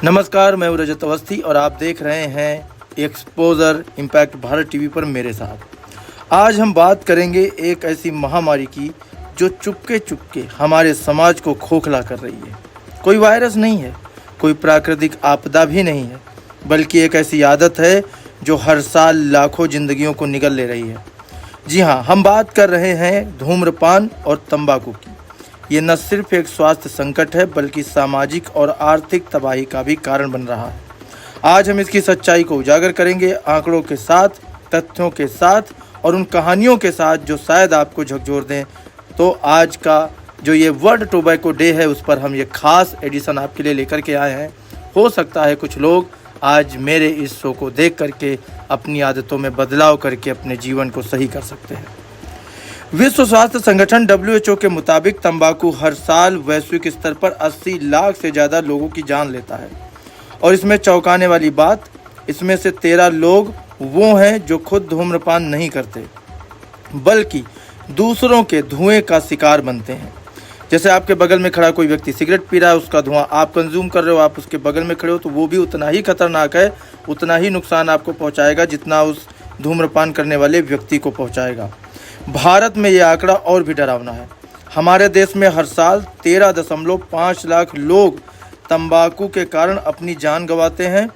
नमस्कार, मैं हूं रजत अवस्थी और आप देख रहे हैं एक्सपोजर इम्पैक्ट भारत टीवी पर मेरे साथ। आज हम बात करेंगे एक ऐसी महामारी की जो चुपके चुपके हमारे समाज को खोखला कर रही है। कोई वायरस नहीं है, कोई प्राकृतिक आपदा भी नहीं है, बल्कि एक ऐसी आदत है जो हर साल लाखों जिंदगियों को निगल ले रही है। जी हाँ, हम बात कर रहे हैं धूम्रपान और तंबाकू की। ये न सिर्फ एक स्वास्थ्य संकट है बल्कि सामाजिक और आर्थिक तबाही का भी कारण बन रहा है। आज हम इसकी सच्चाई को उजागर करेंगे, आंकड़ों के साथ, तथ्यों के साथ और उन कहानियों के साथ जो शायद आपको झकझोर दें। तो आज का जो ये वर्ल्ड टोबैको डे है उस पर हम ये खास एडिशन आपके लिए लेकर के आए हैं। हो सकता है कुछ लोग आज मेरे इस शो को देख करके अपनी आदतों में बदलाव करके अपने जीवन को सही कर सकते हैं। विश्व स्वास्थ्य संगठन WHO के मुताबिक तंबाकू हर साल वैश्विक स्तर पर 80 लाख से ज़्यादा लोगों की जान लेता है। और इसमें चौंकाने वाली बात, इसमें से 13 लोग वो हैं जो खुद धूम्रपान नहीं करते बल्कि दूसरों के धुएं का शिकार बनते हैं। जैसे आपके बगल में खड़ा कोई व्यक्ति सिगरेट पी रहा है, उसका धुआं आप कंज्यूम कर रहे हो, आप उसके बगल में खड़े हो, तो वो भी उतना ही खतरनाक है, उतना ही नुकसान आपको पहुँचाएगा जितना उस धूम्रपान करने वाले व्यक्ति को पहुँचाएगा। भारत में ये आंकड़ा और भी डरावना है। हमारे देश में हर साल 13.5 लाख लोग तंबाकू के कारण अपनी जान गंवाते हैं।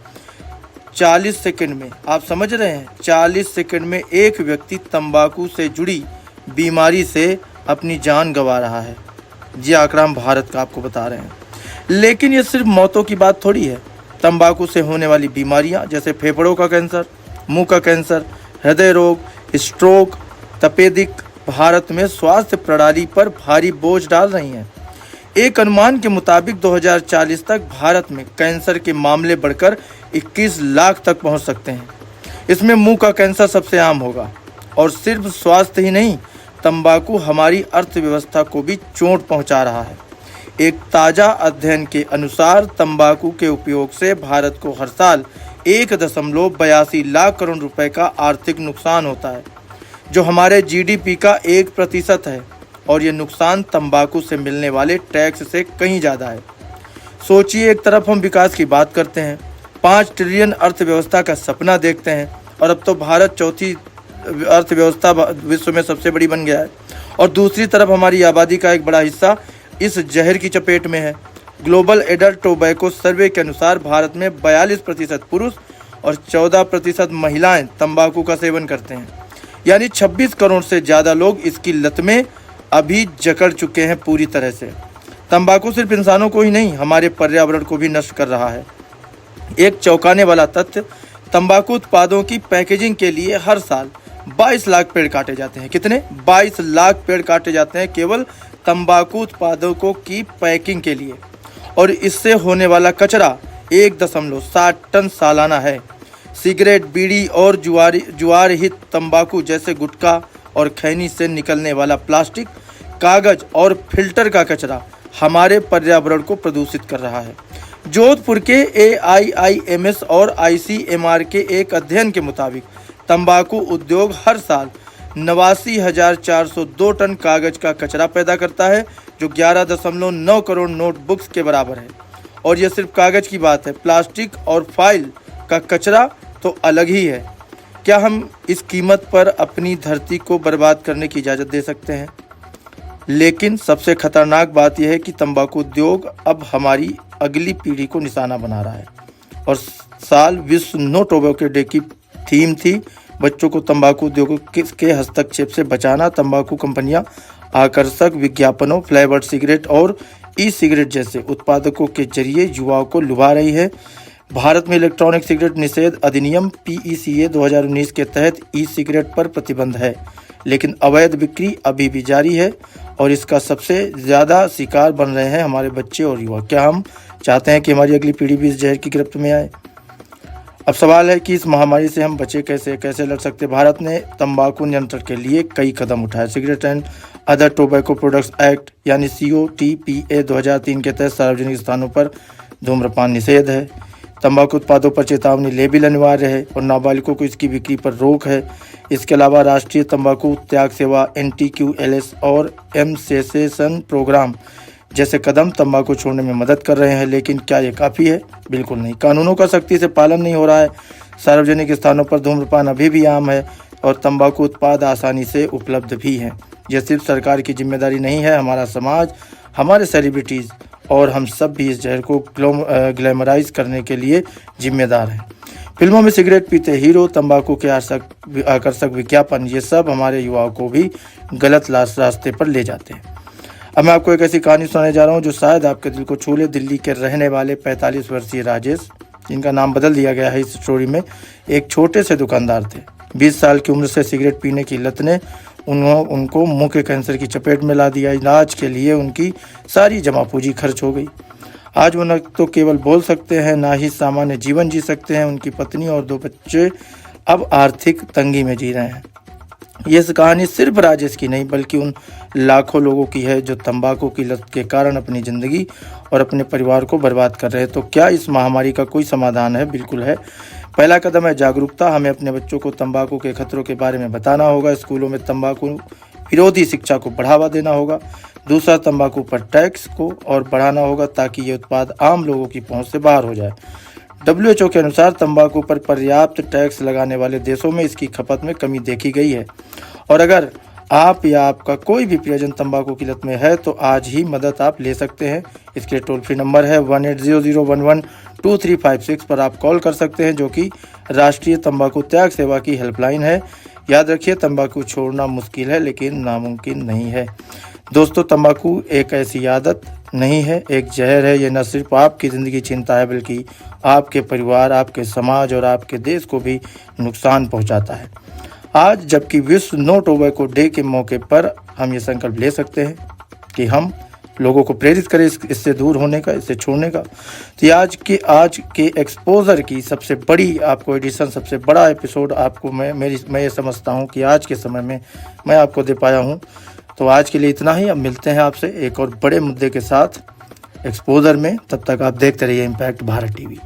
40 सेकंड में, आप समझ रहे हैं, 40 सेकंड में एक व्यक्ति तंबाकू से जुड़ी बीमारी से अपनी जान गंवा रहा है। जी, आंकड़ा हम भारत का आपको बता रहे हैं। लेकिन ये सिर्फ मौतों की बात थोड़ी है। तंबाकू से होने वाली बीमारियां जैसे फेफड़ों का कैंसर, मुंह का कैंसर, हृदय रोग, स्ट्रोक, तपेदिक भारत में स्वास्थ्य प्रणाली पर भारी बोझ डाल रही हैं। एक अनुमान के मुताबिक 2040 तक भारत में कैंसर के मामले बढ़कर 21 लाख तक पहुंच सकते हैं। इसमें मुंह का कैंसर सबसे आम होगा। और सिर्फ स्वास्थ्य ही नहीं, तंबाकू हमारी अर्थव्यवस्था को भी चोट पहुंचा रहा है। एक ताज़ा अध्ययन के अनुसार तंबाकू के उपयोग से भारत को हर साल 1.82 लाख करोड़ रुपए का आर्थिक नुकसान होता है, जो हमारे GDP का 1% है। और ये नुकसान तंबाकू से मिलने वाले टैक्स से कहीं ज़्यादा है। सोचिए, एक तरफ हम विकास की बात करते हैं, 5 ट्रिलियन अर्थव्यवस्था का सपना देखते हैं, और अब तो भारत चौथी अर्थव्यवस्था विश्व में सबसे बड़ी बन गया है। और दूसरी तरफ हमारी आबादी का एक बड़ा हिस्सा इस जहर की चपेट में है। ग्लोबल एडल्ट टोबैको सर्वे के अनुसार भारत में 42% पुरुष और 14% महिलाएं तंबाकू का सेवन करते हैं। यानी 26 करोड़ से ज़्यादा लोग इसकी लत में अभी जकड़ चुके हैं पूरी तरह से। तंबाकू सिर्फ इंसानों को ही नहीं, हमारे पर्यावरण को भी नष्ट कर रहा है। एक चौंकाने वाला तथ्य, तंबाकू उत्पादों की पैकेजिंग के लिए हर साल 22 लाख पेड़ काटे जाते हैं। कितने? 22 लाख पेड़ काटे जाते हैं केवल तंबाकू उत्पादों की पैकिंग के लिए। और इससे होने वाला कचरा 1.60 टन सालाना है। सिगरेट, बीड़ी और जुआरहित तंबाकू जैसे गुटखा और खैनी से निकलने वाला प्लास्टिक, कागज और फिल्टर का कचरा हमारे पर्यावरण को प्रदूषित कर रहा है। जोधपुर के AIIMS और ICMR के एक अध्ययन के मुताबिक तंबाकू उद्योग हर साल 89,402 टन कागज का कचरा पैदा करता है, जो 11.9 करोड़ नोटबुक्स के बराबर है। और यह सिर्फ कागज की बात है, प्लास्टिक और फाइल का कचरा तो अलग ही है। क्या हम इस कीमत पर अपनी धरती को बर्बाद करने की इजाज़त दे सकते हैं? लेकिन सबसे खतरनाक बात यह है कि तंबाकू उद्योग अब हमारी अगली पीढ़ी को निशाना बना रहा है। और साल विश्व नो टोबैको डे की थीम थी बच्चों को तंबाकू उद्योग के हस्तक्षेप से बचाना। तंबाकू कंपनियां आकर्षक विज्ञापनों, फ्लेवर्ड सिगरेट और ई-सिगरेट जैसे उत्पादकों के जरिए युवाओं को लुभा रही है। भारत में इलेक्ट्रॉनिक सिगरेट निषेध अधिनियम PECA 2019 के तहत ई-सिगरेट पर प्रतिबंध है, लेकिन अवैध बिक्री अभी भी जारी है और इसका सबसे ज़्यादा शिकार बन रहे हैं हमारे बच्चे और युवा। क्या हम चाहते हैं कि हमारी अगली पीढ़ी भी इस जहर की गिरफ्त में आए? अब सवाल है कि इस महामारी से हम बचे कैसे लड़ सकते। भारत ने तंबाकू नियंत्रण के लिए कई कदम उठाए। Cigarette and other tobacco products act यानी COTPA 2003 के तहत सार्वजनिक स्थानों पर धूम्रपान निषेध है। तंबाकू उत्पादों पर चेतावनी लेबल अनिवार्य है और नाबालिगों को इसकी बिक्री पर रोक है। इसके अलावा राष्ट्रीय तंबाकू त्याग सेवा NTQLS और M सेसेशन प्रोग्राम जैसे कदम तंबाकू छोड़ने में मदद कर रहे हैं, लेकिन क्या ये काफ़ी है? बिल्कुल नहीं। कानूनों का सख्ती से पालन नहीं हो रहा है। सार्वजनिक स्थानों पर धूम्रपान अभी भी आम है और तंबाकू उत्पाद आसानी से उपलब्ध भी हैं। यह सिर्फ सरकार की जिम्मेदारी नहीं है, हमारा समाज, हमारे सेलिब्रिटीज़ और हम सब भी इस जहर को ग्लैमराइज करने के लिए जिम्मेदार हैं। फिल्मों में सिगरेट पीते हीरो, तंबाकू के आकर्षक विज्ञापन, ये सब हमारे युवाओं को भी गलत रास्ते पर ले जाते हैं। अब मैं आपको एक ऐसी कहानी सुनाने जा रहा हूँ जो शायद आपके दिल को छू ले। दिल्ली के रहने वाले 45 वर्षीय राजेश, जिनका नाम बदल दिया गया है इस स्टोरी में, एक छोटे से दुकानदार थे। 20 साल की उम्र से सिगरेट पीने की लत ने उनको मुंह के कैंसर की चपेट में ला दिया। इलाज के लिए उनकी सारी जमा पूंजी खर्च हो गई। आज वो न तो केवल बोल सकते हैं, ना ही सामान्य जीवन जी सकते हैं। उनकी पत्नी और 2 बच्चे अब आर्थिक तंगी में जी रहे हैं। ये कहानी सिर्फ राजेश की नहीं, बल्कि उन लाखों लोगों की है जो तंबाकू की लत के कारण अपनी ज़िंदगी और अपने परिवार को बर्बाद कर रहे हैं। तो क्या इस महामारी का कोई समाधान है? बिल्कुल है। पहला कदम है जागरूकता। हमें अपने बच्चों को तंबाकू के खतरों के बारे में बताना होगा। स्कूलों में तंबाकू विरोधी शिक्षा को बढ़ावा देना होगा। दूसरा, तंबाकू पर टैक्स को और बढ़ाना होगा ताकि ये उत्पाद आम लोगों की पहुंच से बाहर हो जाए। WHO के अनुसार तंबाकू पर पर्याप्त टैक्स लगाने वाले देशों में इसकी खपत में कमी देखी गई है। और अगर आप या आपका कोई भी प्रियजन तंबाकू की लत में है तो आज ही मदद आप ले सकते हैं। इसके टोल फ्री नंबर है 1800112356 पर आप कॉल कर सकते हैं, जो कि राष्ट्रीय तंबाकू त्याग सेवा की हेल्पलाइन है। याद रखिए, तंबाकू छोड़ना मुश्किल है लेकिन नामुमकिन नहीं है। दोस्तों, तंबाकू एक ऐसी आदत नहीं है, एक जहर है। ये न सिर्फ आपकी ज़िंदगी छीनता है, बल्कि आपके परिवार, आपके समाज और आपके देश को भी नुकसान पहुंचाता है। आज जबकि विश्व नो टोबैको डे के मौके पर हम ये संकल्प ले सकते हैं कि हम लोगों को प्रेरित करें इससे दूर होने का, इससे छोड़ने का। तो आज के एक्सपोजर की सबसे बड़ी आपको एडिशन, सबसे बड़ा एपिसोड आपको मैं ये समझता हूँ कि आज के समय में मैं आपको दे पाया हूँ। तो आज के लिए इतना ही। अब मिलते हैं आपसे एक और बड़े मुद्दे के साथ एक्सपोजर में। तब तक आप देखते रहिए इम्पैक्ट भारत टीवी।